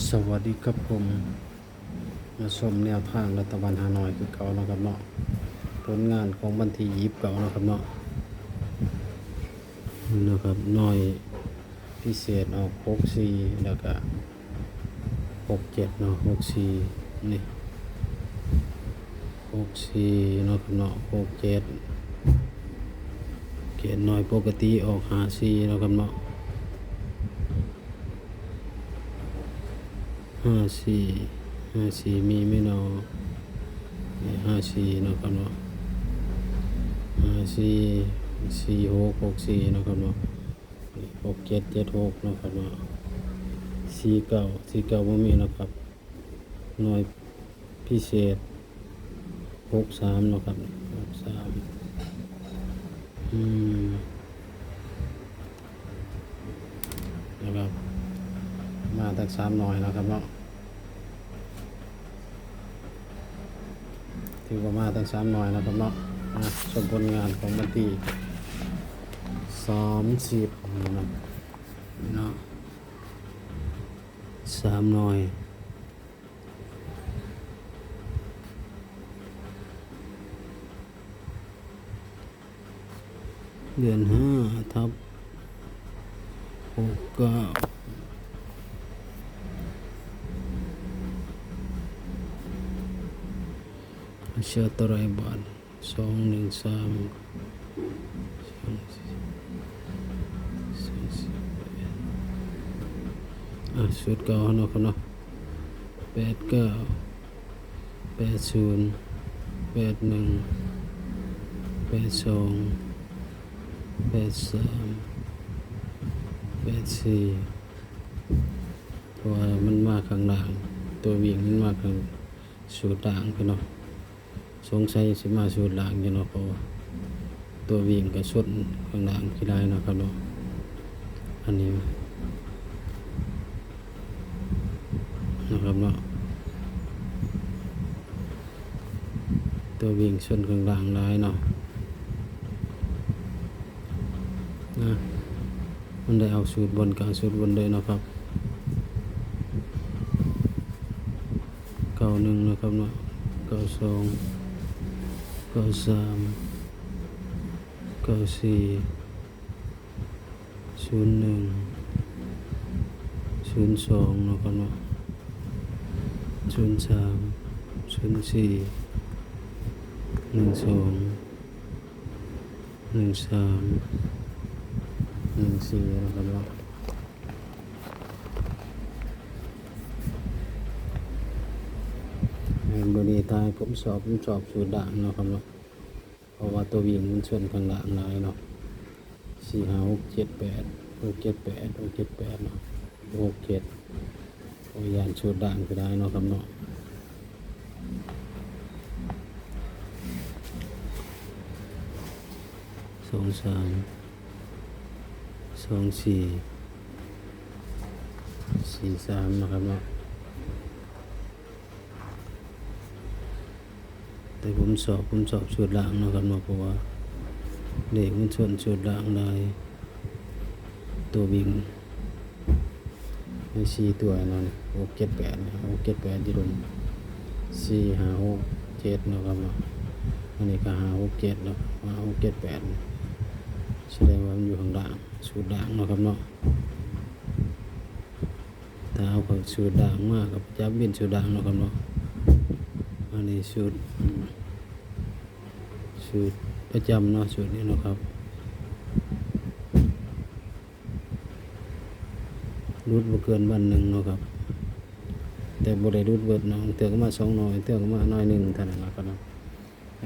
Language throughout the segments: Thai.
สวัสดีครับผมมาชมแนวทางรัฐบาลฮานอยคือเก่านะครับเนาะผลงานของวันที่29นะครับเนาะนะครับน้อยพิเศษออก64แล้วก็67เนาะ64นี่64เนาะครับเนาะ67เกณฑ์น้อยปกติออก54เนาะครับเนาะ54มีไม่เนาะนี่54เนาะครับเนาะ54 4664เนาะครับเนาะ6776เนาะครับเนาะ49บ่มีเนาะครับหน่วยพิเศษ63เนาะครับ63นะครับมาตั้ง3หน่อยแล้วครับเนาะถือว่ามาตั้ง3หน่อยแล้วครับเนาะชมผลงานของวันที่30เนาะ3หน่อยเดือน5/69เชื่อตรายบาท213สุดเก่าเนาะครับเนาะ89 80 81 82 83 84เพราะว่ามันมาข้างล่างตัววิ่งมันมาข้างสูตรล่างไปเนาะสงสัยสิมาสูตรล่างอยู่เนาะเพราะว่าตัววิ่งกับสุดข้างล่างกี่ได้เนาะครับเนาะอันนี้นะครับเนาะตัววิ่งส่วนข้างล่างได้เนาะมันได้เอาสูตรบนกลางสูตรบนเลยเนาะครับ91นะครับเนาะ92 93 94 01 02นะครับเนาะ03 04 12 13 14นะครับเนาะบริตายผมสอบสูตรด่างเนาะครับเนาะเพราะว่าตัววิ่งมันส่วนข้างล่างหลายเนาะ4 5 6 7 8 6 7 8 6 7 8เนาะ67โอ้ยานสูตรด่างก็ได้เนาะครับเนาะ23 24 43นะครับเนาะแต่ผมสอบสูตรล่างนะครับเนาะเพราะว่าเด็กมันส่วนสูตรล่างได้ตัววิ่งใน4ตัวเนาะ6 7 8 6 7 8ที่ลง4 5 6 7เนาะครับเนาะอันนี้ก็5 6 7เนาะ5 6 7 8แสดงว่ามันอยู่ข้างล่างสูตรล่างเนาะครับเนาะถ้าเอาเข้าสูตรล่างมากกับจับบินสูตรล่างเนาะครับเนาะอันนี้สูตรประจำเนาะสูตรนี้เนาะครับรุดบ่เกินวันหนึ่งเนาะครับแต่บ่ได้รุดเบิดเนาะเตือก็มา2หน่อยเตือก็มาหน่อยหนึ่งเท่านั้นล่ะครับเนาะ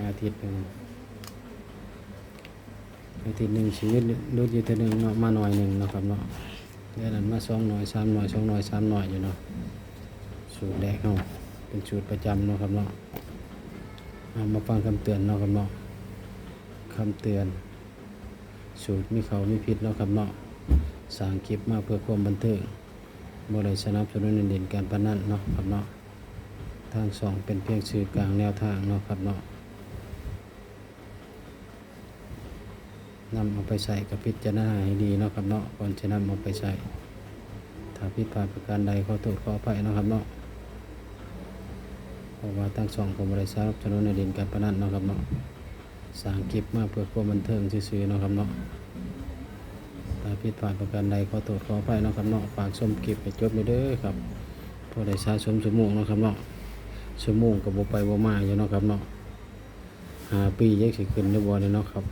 อาทิตย์หนึ่งชีวิตรุดอยู่เท่านึงเนาะมาหน่อยหนึ่งเนาะครับเนาะเดือนนั้นมา2หน่อย3หน่อย2หน่อย3หน่อยอยู่เนาะสูตรแรกเนาะเป็นสูตรประจำเนาะครับเนาะมาฟังคำเตือนเนาะครับเนาะคำเตือนสูตรมีเขามีผิดเนาะครับเนาะสร้างคลิปมาเพื่อความบันเทิงบ่ได้สนับสนุนเด่นการพนันเนาะครับเนาะทางสองเป็นเพียงสื่อกลางแนวทางเนาะครับเนาะนำเอาไปใส่กับพิจารณาให้ดีเนาะครับเนาะก่อนจะนำเอาไปใส่ ถ้าผิดพลาดประการใดขอโทษขออภัยนะครับเนาะเพราะว่าทั้งสองผมบ่ได้สนับสนุนในเด่นการพนันเนาะครับเนาะสร้างคลิปมาเพื่อความบันเทิงซื่อๆเนาะครับเนาะถ้าผิดพลาดประการใดขอโทษขออภัยเนาะครับเนาะฝากชมคลิปให้จบเด้อครับพอได้สะสมชั่วโมงเนาะครับเนาะชั่วโมงก็บ่ไปบ่มาอยู่เนาะครับเนาะ5 ปียังสิขึ้นได้บ่เนี่ยเนาะครับ